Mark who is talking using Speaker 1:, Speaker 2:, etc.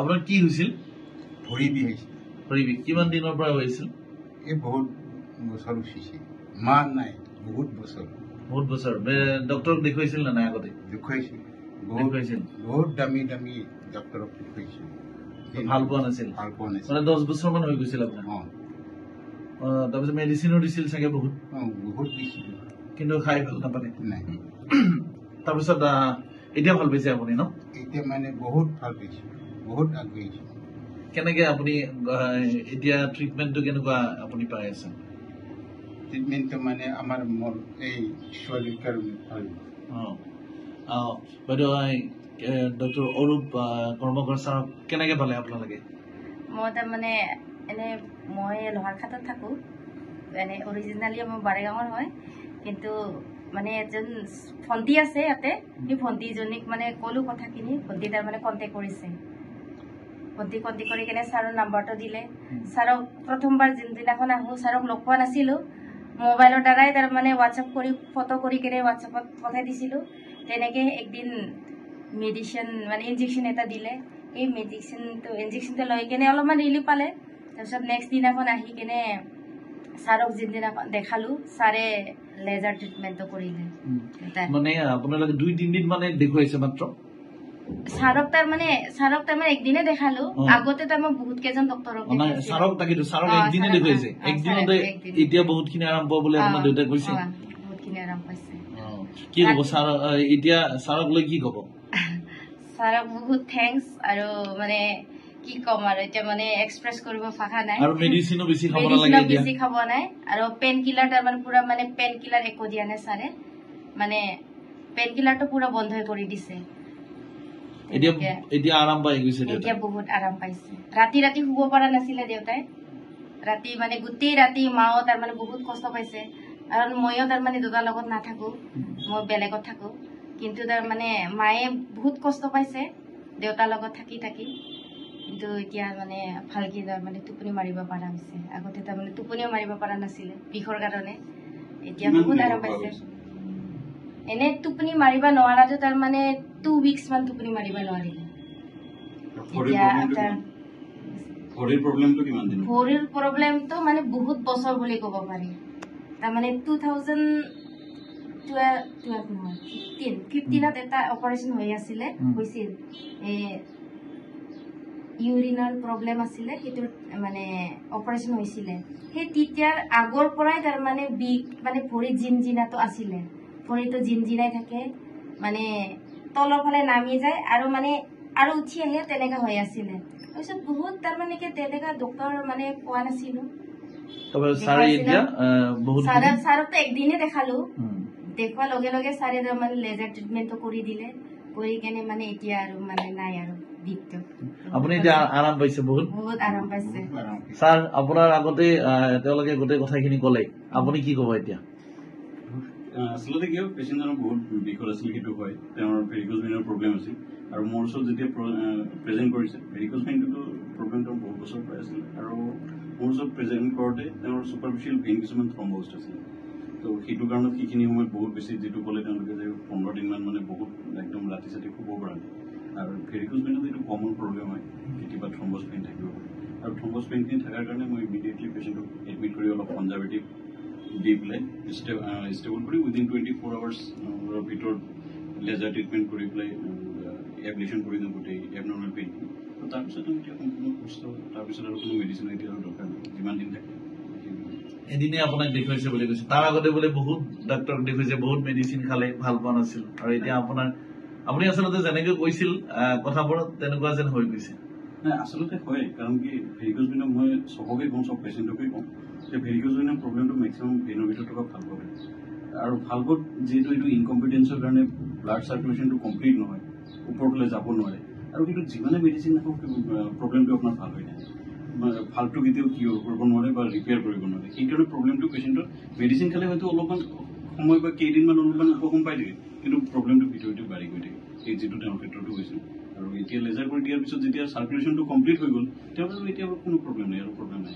Speaker 1: আপোনাৰ কি হৈছিল?
Speaker 2: ভৰি বিষ হৈছিল।
Speaker 1: ভৰি বিষ কিমান দিনৰ পৰা হৈছিল?
Speaker 2: এই বহুত বছৰ উঠিছে, মাহ নাই, বহুত বছৰ।
Speaker 1: বহুত বছৰ ডক্টৰক দেখুৱাইছিল না নাই? আগতে
Speaker 2: দেখুৱাইছিল, বহুত দামী দামী ডক্টৰক দেখুৱাইছিল,
Speaker 1: ভাল পোৱা নাছিল।
Speaker 2: ভাল পোৱা নাছিল,
Speaker 1: মানে 10 বছৰ মান হৈ গৈছিল আপোনাৰ। তাৰপিছত মেডিচিনো দিছিল চাগে বহুত?
Speaker 2: বহুত দিছিল,
Speaker 1: কিন্তু খাই ভাল নাপালে।
Speaker 2: নাই।
Speaker 1: তাৰপিছত এতিয়া ভাল পাইছে আপুনি ন?
Speaker 2: এতিয়া মানে বহুত ভাল পাইছে, বহুত আগুৱাইছে।
Speaker 1: কেনেকে আপুনি এতিয়া ট্ৰিটমেণ্টটো কেনেকুৱা আপুনি পাই আছে?
Speaker 2: ট্ৰিটমেণ্টটো মানে আমাৰ এই ছোৱালীৰ কাৰণে ভাল।
Speaker 1: বাইদেউ ডক্টৰ অৰূপ কৰ্মকৰ ছাৰক কেনেকে পালে আপোনালোকে?
Speaker 3: মই তাৰমানে মই লোহাৰঘাটত থাকোঁ, অৰিজিনেলি মই বাৰেগাঁৱৰ হয়, কিন্তু মানে এজন ভণ্টি আছে ইয়াতে, সেই ভণ্টিজনীক মানে ক'লো কথাখিনি, ভণ্টি তাৰমানে কণ্টেক্ট কৰিছে। ভণ্টি কণ্টেক্ট কৰি কেনে ছাৰৰ নাম্বাৰটো দিলে। ছাৰক প্ৰথমবাৰ যোনদিনাখন আহোঁ ছাৰক লগ পোৱা নাছিলোঁ, মোবাইলৰ দ্বাৰাই তাৰমানে হোৱাটছআপ কৰি ফটো কৰি কেনে হোৱাটছআপত পঠাই দিছিলোঁ। তেনেকৈ একদিন মেডিচিন মানে ইনজেকশ্যন এটা দিলে, এই ইনজেকশ্যনটো লৈ কেনে অলপমান ৰিলিফ পালে। তাৰপিছত নেক্সট দিনাখন আহি কেনে ছাৰক যোনদিনাখন দেখালোঁ, ছাৰে লেজাৰ ট্ৰিটমেণ্টটো কৰিলে।
Speaker 1: মানে আপোনালোকে 2-3 দিন মানে দেখুৱাইছে মাত্ৰ?
Speaker 3: ছাৰক তাৰমানে একদিনে দেখালো, আগতে মই বহুত কেইজন ডক্টৰক
Speaker 1: ছাৰক একদিনে দেখুৱাইছে। একদিনতে এতিয়া বহুতখিনি আৰাম পোৱা বুলি আপোনাৰ দেউতাই কৈছে?
Speaker 3: বহুতখিনি আৰাম পাইছে।
Speaker 1: কি ক'ব ছাৰ এতিয়া? ছাৰক লৈ কি ক'ব?
Speaker 3: ছাৰক বহুত থেংকছ, আৰু মানে কি ক'ম আৰু এতিয়া মানে এক্সপ্ৰেছ কৰিব ভাষা নাই।
Speaker 1: আৰু মেডিচিনো বেছি খাব নালাগে,
Speaker 3: বেছি খাব নাই, আৰু পেইন কিলাৰ তাৰমানে পুৰা মানে পেইন কিলাৰ একো দিয়া নাই ছাৰে, মানে পেইন কিলাৰটো পুৰা বন্ধই কৰি দিছে।
Speaker 1: এতিয়া আৰাম পাই গৈছে?
Speaker 3: এতিয়া বহুত আৰাম পাইছে। ৰাতি শুব পৰা নাছিলে দেউতাই, ৰাতি মানে গোটেই ৰাতি মাও তাৰমানে বহুত কষ্ট পাইছে। আৰু ময়ো তাৰমানে দেউতাৰ লগত নাথাকো, মই বেলেগত থাকো, কিন্তু তাৰমানে মায়ে বহুত কষ্ট পাইছে দেউতাৰ লগত থাকি থাকি। কিন্তু এতিয়া মানে ভালকে তাৰমানে টোপনি মাৰিব পৰা হৈছে। আগতে তাৰমানে টোপনিও মাৰিব পৰা নাছিলে বিষৰ কাৰণে, এতিয়া বহুত আৰাম পাইছে। এনে টোপনি মাৰিব নোৱাৰাটো তাৰমানে 2 weeks মান টোপনি মাৰিব নোৱাৰিলে। ভৰিৰ প্ৰব্লেমটো মানে বহুত বছৰ বুলি ক'ব পাৰি। তাৰমানে 2015 এটা অপাৰেশ্যন হৈছিল, ইউৰিনৰ প্ৰব্লেম আছিলে, সেইটোৰ মানে অপাৰেশ্যন হৈছিলে। সেই তেতিয়াৰ আগৰ পৰাই তাৰমানে মানে ভৰিত জিনজিনাটো আছিলে, ভৰিটো জিনজিনাই থাকে, মানে তলৰ ফালে নামি যায় আৰু উঠি আহে, তেনেকা হৈ আছিলে। তাৰপিছত বহুত তাৰমানে তেনেকা ডক্টৰ মানে পোৱা নাছিলো। ছাৰকতো একদিনে দেখালো, দেখুৱাৰ লগে লগে ছাৰে তাৰমানে লেজাৰ ট্ৰিটমেণ্টটো কৰি দিলে, কৰি কেনে মানে এতিয়া আৰু মানে নাই আৰু বিষটো।
Speaker 1: আপুনি এতিয়া আৰাম পাইছে? বহুত
Speaker 3: আৰাম পাইছে।
Speaker 1: ছাৰ আপোনাৰ আগতে তেওঁলোকে গোটেই কথাখিনি ক'লে, আপুনি কি ক'ব এতিয়া?
Speaker 4: আচলতে কি হয়, পেচেণ্টজনৰ বহুত বিষত আছিল, সেইটো হয়, তেওঁৰ ভেৰিকোজ ভেইনৰ প্ৰব্লেম আছিল। আৰু মোৰ ওচৰত যেতিয়া প্ৰেজেণ্ট কৰিছে, ভেৰিকোজ ভেইনটোতো প্ৰব্লেম তেওঁৰ বহুত বছৰ পৰা আছিল, আৰু মোৰ ওচৰত প্ৰেজেণ্ট কৰোঁতে তেওঁৰ ছুপাৰফিচিয়েল ভেইন কিছুমান থ্ৰম্ব'ছড আছিল। তো সেইটো কাৰণত সেইখিনি সময়ত বহুত বেছি, যিটো ক'লে তেওঁলোকে যে 15 দিনমান মানে বহুত একদম ৰাতি চাতি শুব পৰা নাই। আৰু ভেৰিকোজ ভেইনত এইটো কমন প্ৰব্লেম হয়, কেতিয়াবা থ্ৰম্ব'ছ পেইন থাকিব পাৰে। আৰু থ্ৰম্ব'ছ পেইনখিনি থকাৰ কাৰণে মই ইমিডিয়েটলি পেচেণ্টক এডমিট কৰি অলপ কনজাৰ্ভেটিভ দি পেলাই ষ্টেবল কৰি উইদিন 24 hours ভিতৰত লেজাৰ ট্ৰিটমেণ্ট কৰি পেলাই এব্লেশ্যন কৰি দিওঁ গোটেই এবনৰ্মেল পেইনখিনি। তাৰপিছত এতিয়া সম্পূৰ্ণ সুস্থ, তাৰপিছত আৰু কোনো মেডিচিন এতিয়া আৰু দৰকাৰ নাই, যিমান দিন থাকে।
Speaker 1: এদিনে আপোনাক দেখুৱাইছে বুলি কৈছে, তাৰ আগতে বোলে বহুত ডাক্তৰক দেখুৱাইছে, বহুত মেডিচিন খালে, ভাল পোৱা নাছিল, আৰু এতিয়া আপুনি আচলতে যেনেকৈ কৈছিল কথাবোৰ তেনেকুৱা যেন হৈ গৈছে।
Speaker 4: নাই, আচলতে হয়, কাৰণ কি ভেৰিকোজ ভেইনত মই চবকে কওঁ, চব পেচেণ্টকে কওঁ যে ভেৰিকোজ ভেইনৰ প্ৰব্লেমটো মেক্সিমাম ভেইনৰ ভিতৰত থকা ভালভত হয়। আৰু ভালভত যিহেতু এইটো ইনকম্পিটেঞ্চৰ কাৰণে ব্লাড চাৰ্কুলেশ্যনটো কমপ্লিট নহয়, ওপৰফালে যাব নোৱাৰে, আৰু সেইটো যিমানে মেডিচিন নাখাওক প্ৰব্লেমটো আপোনাৰ ভাল হৈ নাহে। ভালটো কেতিয়াও কিয়ৰ কৰিব নোৱাৰে বা ৰিপেয়াৰ কৰিব নোৱাৰে। সেইকাৰণে প্ৰব্লেমটো পেচেণ্টৰ মেডিচিন খালে হয়তো অলপমান সময় বা কেইদিনমান অলপমান উপশম পাই থাকে, কিন্তু প্ৰব্লেমটো ভিতৰতে বাঢ়ি গৈ থাকে, এই যিটো তেওঁৰ ক্ষেত্ৰতো হৈছিল। আৰু এতিয়া লেজাৰ কৰি দিয়াৰ পিছত যেতিয়া চাৰ্কুলেশ্যনটো কমপ্লিট হৈ গ'ল, তেওঁৰ এতিয়া কোনো প্ৰব্লেম নাই, আৰু প্ৰব্লেম নাই।